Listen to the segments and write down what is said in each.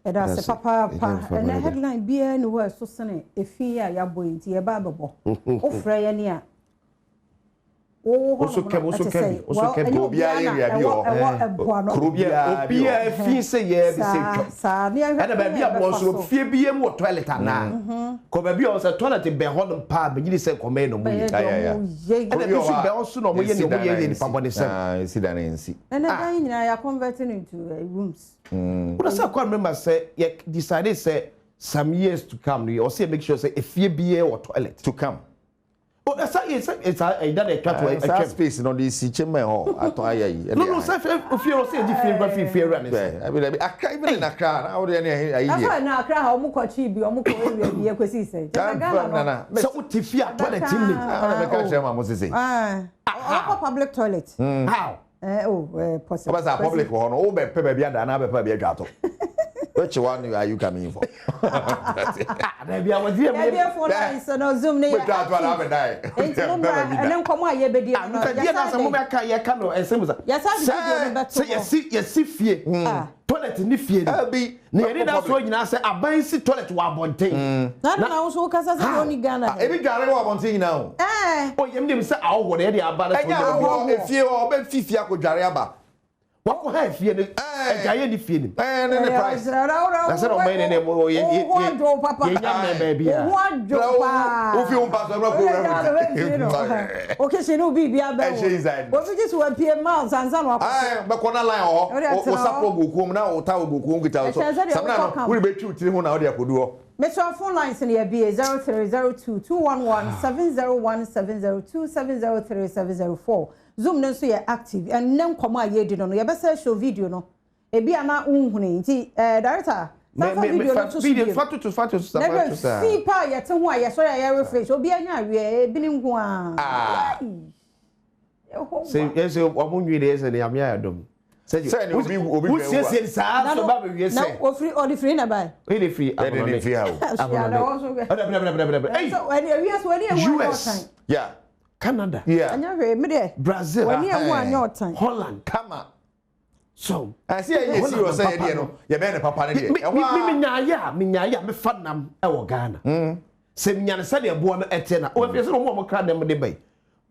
That's papa and the headline be anywhere so sunny if fear ya boy into your babble. Oh, Freya. Oh, also can go be a say yes, and a baby also fear be more toilet now. Come be also toilet in Beholden Pub, but you say, Come no more. Also, no way in the public see that and see. And I are converting into rooms. But I can't remember, say, yet decided, say, some years to come, you also make sure, say, if fear be or toilet to come. Oh, that's it's that a cut away space in this chamber or at no, if you're saying the fear running. I mean, I can't even in a car. How do you know? How much she be almost say? So, if you are toilet, public toilet. How? Oh, possible. What's a public one? Oh, baby, and another baby gato. Which one are you coming for? Maybe I was here. Maybe for nice no zoom near. And then come on, ye be dear. Yes, I'm a kaya canoe and similar. Yes, I see, yes, if ye toilet in the field. I'll be near that's what you say. I buy see toilet to our bonting. Not also because I only Ghana. Every Ghana one thing now. Oh, you didn't say, oh, what are about if you are about 50 Jariaba. What could have fear? A giant feeling. And the price. That's not made any more. One drop, Papa, baby. One drop. If you pass okay, she no be a bad. What we just want Pierre Mouse and some of but one line or support now or Tower Book without some will be true to one out there could do. Metro phone lines in the BA 0302 211 701 702 703 704. Zoom no so active and nem come a ye did no ye be show video no e bia na unhune nti director video photo see pa ye te ho a ye so ye refresh obi anya awie e bi ni nko a say yes omunwi de say am ya Adom say obi who say sa so ba be say na ofri all the free na buy we the free how hey so when you yes when you US yeah Canada, yeah, Brazil, Holland, Kama. So I see you see what say you know, you be papa ne me me fa nam e wo Ghana. Se nya ne se de bo no ete na. O be se no mo kra dem de bai.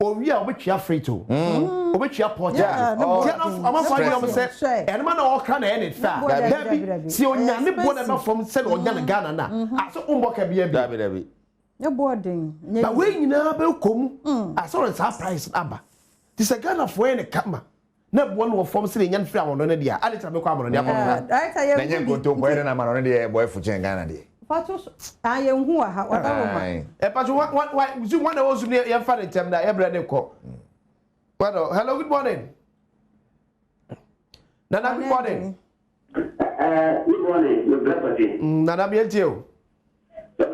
O wi a obetwa free to. Obetwa porta. Ama fa you say, and man o kra na e ne fa. Dabi si onya ne bo na from se onya ne Ghana na. Aso umboka bia bi. Your boarding. But when you know come, I saw a surprise number. This a gun of when a camera. Not one will form sitting young flower on the idea. I let me come on the other. Then you go to where I'm on the boy for Ghana. I am who I have. But what you want to also near your father tell that every call. Well, hello, good morning. Nana, good morning. Good morning, your brother. Nana, be at you. That's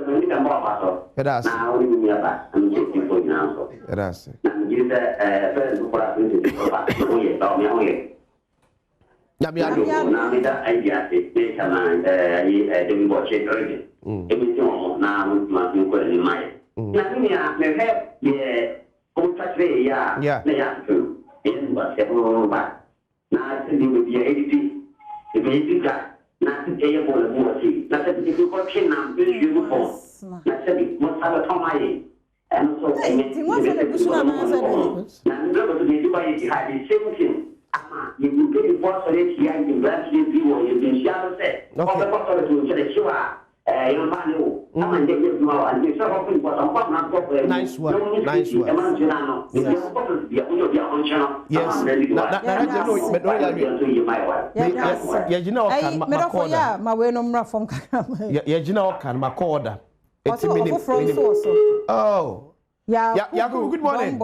not to pay for the motor. Not that if you got chin and you for. Not that it must have a Tommy. And so, it was a good and go to the Dubai had the same thing. You will pay for it here in Brazil, people, you've been shouted, said, all the possible to the Shua. Nice one. Nice one. Yes. You know, my way no from you know, can my order. It's a minute. Oh, yeah. Good morning.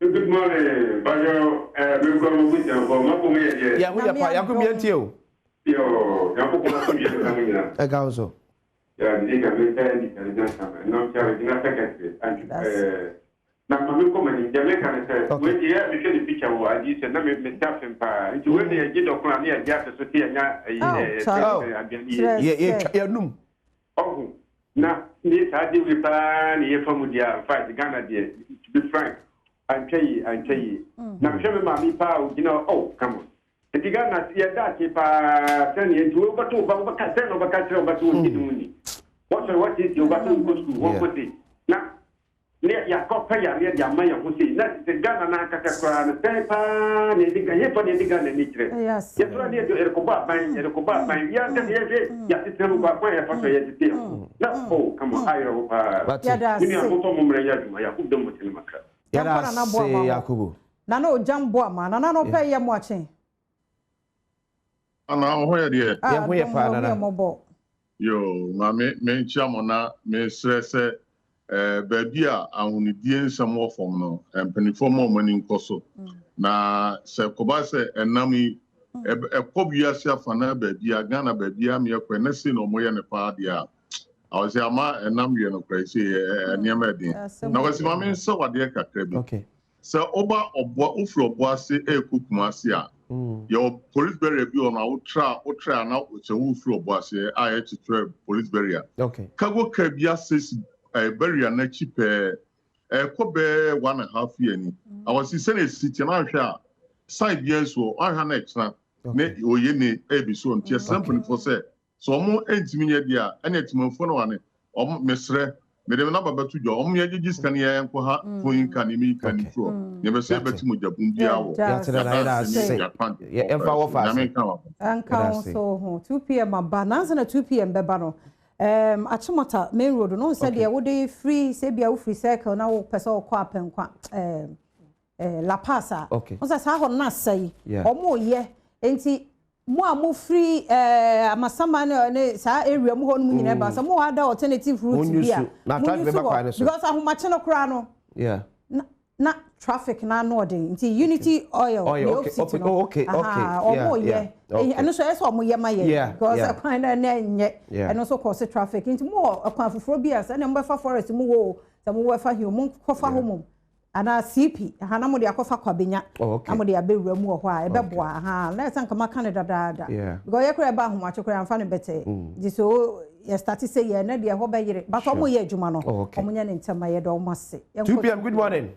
Good morning. Yeah, we are you. Yo, ya poco más bien la mañana. A causa. Ya diga me está inteligencia, no quiero que na secretary. Na mami como ni ya me kan say, we ya me share the picture wo adi say na me staff mpa. Nti we dey give dokuna na ya so ti anya ya num. Oh, na ni sa di we pa ni e famu dia fight Ghana there. To be frank, I'm tell you. Na me share mami pa, you know, oh, come on. Tigana ya pa tani into batu ba ka teno ba ka tro batu ni what is your batu go to what would it na ne ya ko pa ya ne ya ma ya husi na Tigana na ka kwa na pepa ne diga ye pa ne diga ne ni tre ya tura ne do ko ba ban ya ta ya titelu ba kwa ya fa so ya titelu na oh come on ayo ya da ni ya moto mo mre ya duma ya ku de mo tini maka ya da se Yakubu na no jambo ama na no pa ya mo achen ana ho ya de ya ho ya pa na yo ma me chiamona me stress baabi a ahunidie nsɛm wɔ fam no mpanifo ma ɔmani nkɔso na sɛ kɔba sɛ ɛnam yi ɛkɔ biase afa na baabi a Ghana baabi a meyɛkɔ na se na ɔmoyɛ ne paa deɛ a awɔsɛ ama ɛnam yɛ no kora sɛ nneɛma ɛden na wɔsi ma me nsɛ wadeɛ kakra bi sɛ ɔba ɔboa ofiri ɔboa ase ɛkɔ kuma ase a yɛwɔ police barrier bi ɔno a wotra na sɛ wofiri ɔboa ase a yɛkyekyerɛ police barrier kago ka bi ase barrier na cheap kobe 1.5 year ni awasi sene city na hwe a side years wo ahwa na ekra ne oye ne ebiso ntia simple for say so mo entimi nye dia ene timofo no wane mesre me dem na baba tu jo ye gigi scan ye enko ha foyin kan mi kan fro ne be se betimu jabun bia wo ya tira na say ye emfa wo fast anka so ho 2 pm aba na 2 pm beba no Achimota main road no said there would be free say be a free circle na wo pese o kwa penkwa La Pasa on say sa ho na say omo ye enti mo a mo free amasama ne sa area mo ho no nyina ba so mo ada alternative route bia because ahomache no kra no na traffic na northern nti Unity oil okay omo ye eno so eso omo ye ma ye because akwan na nye eno so cause traffic nti mo akwan foforo bia se na mbefa forest mo wo se mo wefa hill mo kofa homom ana CP ha na mo de akofa kwabenya na mo de abewura mu ho a ebeboa na esanka ma Canada dada because ye kra ba ahomache kra amfa ne bete di so ye start say ye na de ho ba yire but omo ye adwuma no omo nya ne ntama ye do mo se 2 p.m. good morning.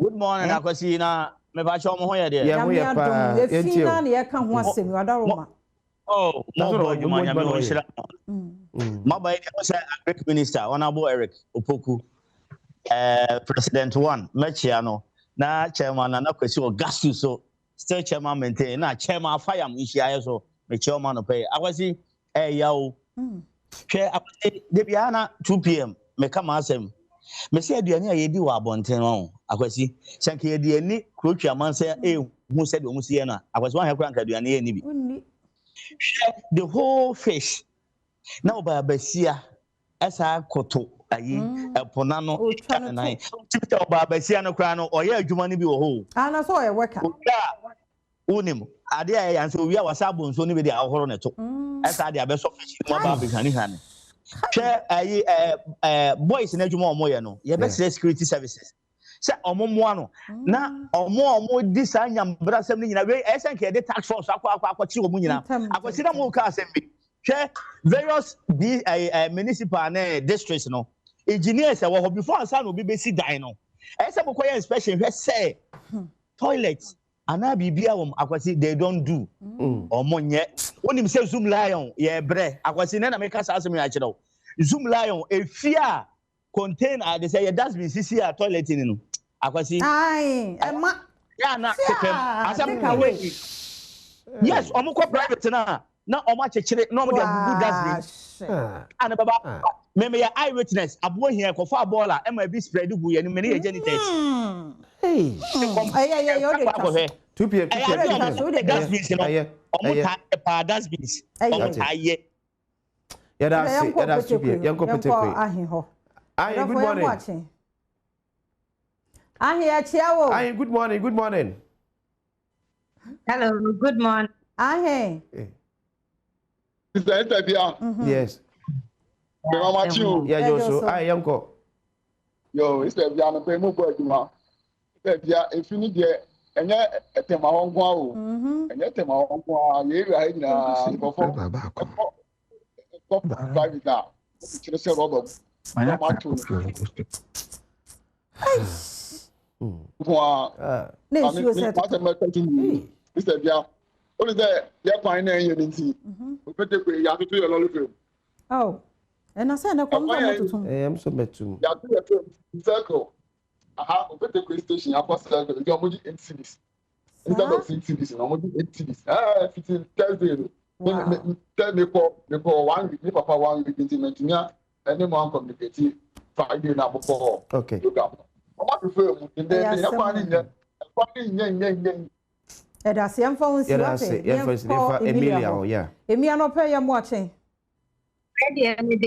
Good morning, Akwasi na me ba cho mo ho ye de. Ya ho ye pa. Enti na ne ye ka ho asem wadaroma. Oh, mo bo juma nya me ho shira. Ma ba ye ko say Agric Minister Honorable Eric Opoku President 1 mechia no na chairman na Akwasi Ogasu so still chairman maintain na chairman fire mu isia so me chairman no pay. Akwasi ya o. Hwe Akwasi de bia na 2 p.m. me ka ma asem. Me say aduane a yedi wa abonten won Akwasi sanke yedi ani krotwa man say hu said o musie na Akwasi wan hekura nka aduane ye ni bi the whole fish na obabasia asa koto ayi epona no kanai tipita obabasia no kra no oye adwuma ni bi wo ho ana so oye worker unim ade aye anse owi a wasa bonso ni bi de ahoro ne to asa ade abeso fish mo ba bi hani Share boys in adwuma omo ye no ye be security services say omo mo ano na omo di sa nyambra sem ni nyina we esen ke de tax force akwa chi omo nyina akwasi na mo ka asem bi share various municipal and districts no engineers wo ho before ansa no bi be si dan no ese mo koye inspection hwe say toilets ana bibia wom akwasi they don't do omo nye wonim say Zoom Lion ye bre akwasi na me ka sa asem ya kire Zoom Lion efia contain they say ye dustbin sisi a toilet ni no akwasi ai ema ya na kekem asem away yes omo ko private na omo achechire na omo de gugu dustbin ana baba me ya eyewitness abo hia ko fa ball a ema bi spread gu ye ni me ye janitors hey yo de 2 p.m. dustbins no omo ta pa dustbins omo ta ye yeah that's 2 p.m. yanko petekwe ahin ho ahin good morning ahin ya chiawo ahin good morning hello good morning ahin is that bia yes mama chiu yeah yo so ahin yanko yo is that bia no pe mo bo aduma bia efini de enye etema honko awo enye etema honko a ye wi ha nyina nkofo private na kire se robo manya matu ne sure set Mr. Bia. What is that? You're fine and you're in tea. You have to do a lot of film. Oh, and I said, I am so better. You have to do a circle. I have a station. I was circle. You're moving 8 cities. Instead of 6 cities, I'm moving 8 cities. If it's in Thursday, tell me for 1 week, me papa 1 week intimate me, and then one communicate Friday now before. Okay. Look up. I want to film, and then you're finding that's the phone. Emilia, yeah. Emilia, no pay I'm watching.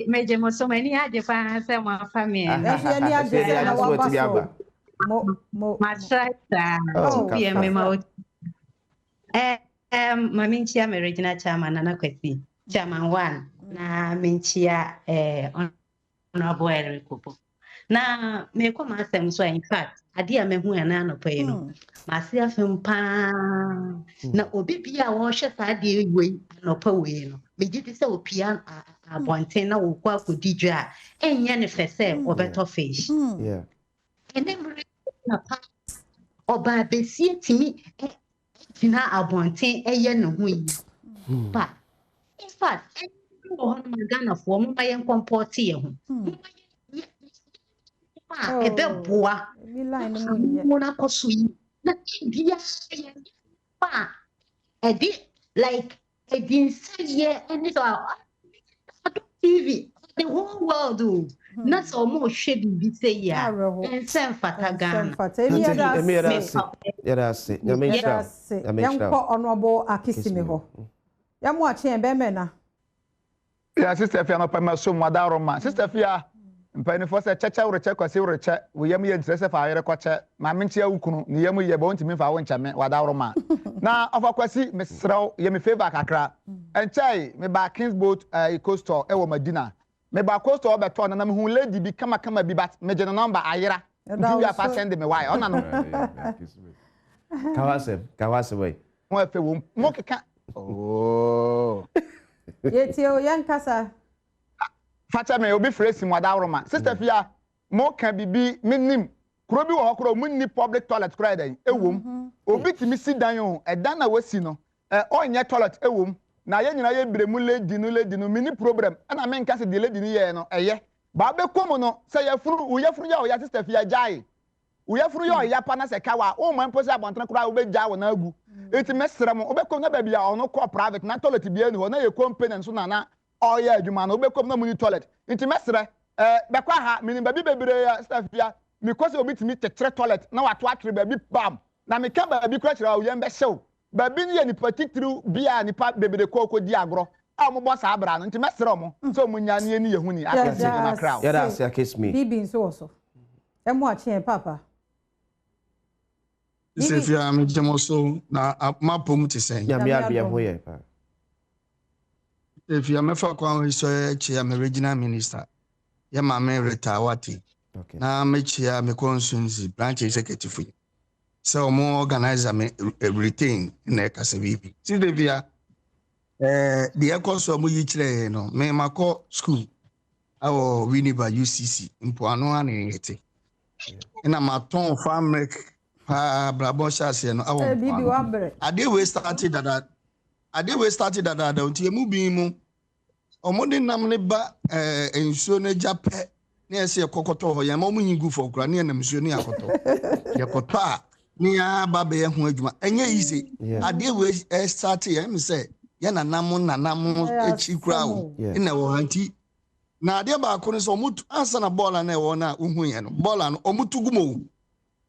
Major so many other fans and my family. My Minchia, my original chairman, and a question. Chairman 1, na Minchia, honorable Eric. Now, me come ask them so in fact, a dear me who and I pay no. Myself and pan. Now, Obibia washes I dear way, no poe. Me did so piano a bontaina or quack with DJ, and yanifest or better fish. Yeah. And then or by Bessie to me, Tina a bontain a yen wing. But in fact, I'm gonna form my own comportier. A bell boa, Monaco sweet. A bit like a didn't say yeah, and it's all TV. The whole world do. Not so more shady be say yeah. And send Fatagan. Honorable Akisimiho. Yam watching Bemena. Yeah, Sister Fiana Pama, so Madaroma. Sister Fia. Mpani for say chacha ure check kwase ure check we yam ye ntrese fa ayere kwache ma mentia ukunu ne yam ye bo ntimi fa wo nchame wadaworoma na ofa kwasi mesrew ye me favor kakra enchai me ba Kings Boat coastal e wo Madina me ba coastal be to na me hu lady bi kama bi but me je number ayera nti we afa send me why ona no kawase we mo afa wo mo keka oh yetio yankasa Facha me obi fresi Madaworoma. Sister Fia, mo kan bibi minim. Kuro bi wo hokoro munni public toilet kura den. Ewom. Obi timi si dan yo, edan na wasi no. Onye toilet ewom. Na ye nyina ye bremu lady no mini problem. Ana me nka se de lady ni ye no eye. Ba be komo no se ye furu ya o ya Sister Fia jai. Wo ye furu ya o ya pa na se kawa. O man posi abontan kura wo be ja wo na agu. Eti mesrem obe kom na ba bia ono ko private na toilet bia ni ho na ye company so na oh yeah, Juma no be come na muni toilet. Inti mesre bekwa ha mini baby bebre ya Sister Fia because obi timi tetre toilet na wato atre baby bam na me ka baby kura kira wo yembe hyew baby ni ni particular bia ni pa bebre koko di agro a mo boss abra no inti mesre mo so munya ne ni yehuni akese na crowd yeah that's ya kiss me bibi nso so e mo ache papa Sister Fia me jemo so na mapom ti sen ya me abia ho ye pa. If you are for I'm a regional minister. Yeah, my man retawati. Okay. Now me chair me constituency branch executive. So more organizer me retain in the Kasavibi. See the via the course of Muyichre no me mako school. Our Winneba UCC in Puano and it. And I'm a ton farm make Blabosha and our I did we started that. Ade we started that until mu bi mu omode nam ne ba ensuo na jape na ese kokoto ho ya ma mu nyigu for kura na nam ensuo ne akoto ye koto a ni ya ba be ho adwuma enye easy ade we started ya me say ya nanam echi kura wo ina wo hanti na ade ba ko ne so mutu ansa na ball na wo na uhu ye no ball no omutugumo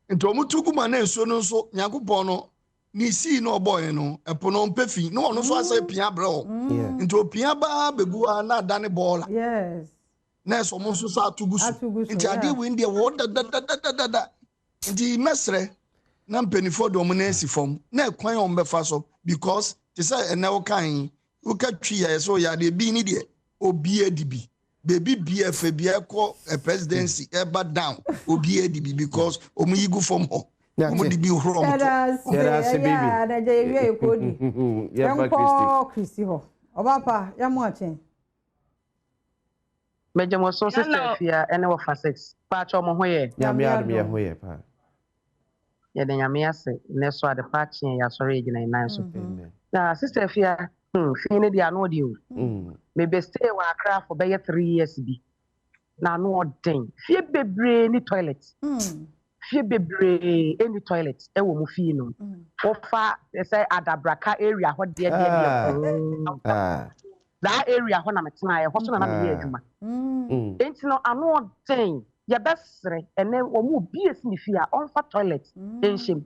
nti omutuguma na ensuo no so Nyankopon no ni si no boy no epono mpefi no ono so asa pia bro nti opia ba begu na dane bola yes na so mo so sa atugusu nti ade we ndie wo da nti mesre na mpenifo do mo na esi fom na ekwan o mbefa so because they say ene wo kan wo ka twi ya so ya de bi ni de obi adibi baby bf bia ko presidency ever down obi adibi because omu yigu fom ho omu di bi horo mo baby na je wi ekodi ya Christy ho obapa ya mo achen meje mo so sister Fia ene wo fa 6 pa cho mo ho ye ya mi adum ye ho ye pa ye de nyame ase ne so ade pa kye ya sori egina nan so na sister fia fi ne dia no de o me be stay wa Accra for be 3 years bi na no odin fie bebre ni toilet fie bebre any toilet e wo mu fie no ofa say Adabraka area ho de that area ho na metena ye ho so na me ye adwuma enti no ano odin ye besre ene wo mu bies ni fie a onfa toilet enhyem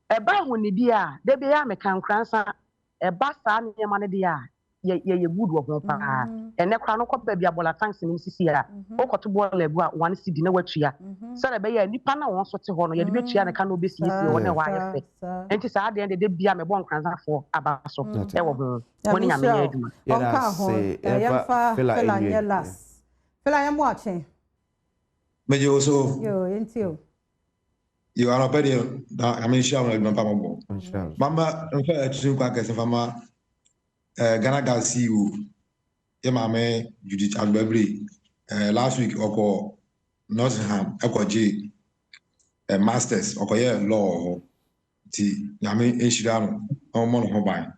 eba ho ni dia de be ya mekan kransa eba sa ne ma ne dia ye good wo ho pa ene kra no ko ba bia bola tanks ni sisi a okoto bola egu a one cd na watua so na be ya nipa na won so te ho no ye de betua ne ka no besiesie wo ne wa ye fe enti sa de de bia me bon kransa fo aba so e wo ho woni nya me ye adwuma onka ho yemfa fela nye las fela yem watching meje oso yo enti you are already I mean sure na papa mo mama nfa atun kwa kese fama Ghana Gas CEO ye mame Judith Agbabri last week oko Nottingham ekoje masters okoye law ti nyame enhira no omo no ho ban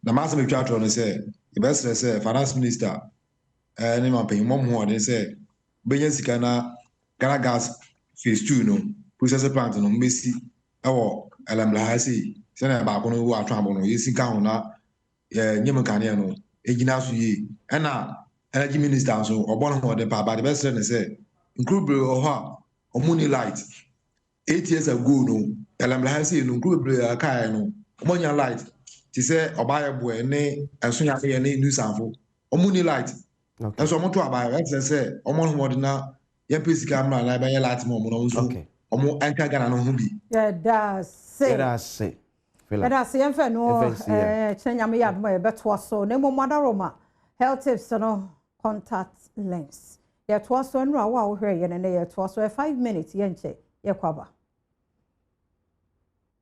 na master me twatro no say the best say finance minister ni ma pe mo ho de say benye sika na Ghana Gas phase 2 no process plant no mbesi ewo LMLHC se na ba ko no wa atwa bo no yesika ho na nyem kane no egina so yi na energy minister so obon ho de pa ba the best say say include ho omuni light 8 years ago no LMLHC no include kai no omonya light ti say obaye boy ne enso ya ye ne news anfo omuni light enso omoto abaye say omon ho de na ye pesika amra na ba ye light mo no so omo anka Ghana no ho bi that's say that's yemfa no chenyame yadmo e beto so na momada roma health tips no contact lens ye to so nra wa wo hwe ye ne ye to so 5 minutes ye nche ye kwaba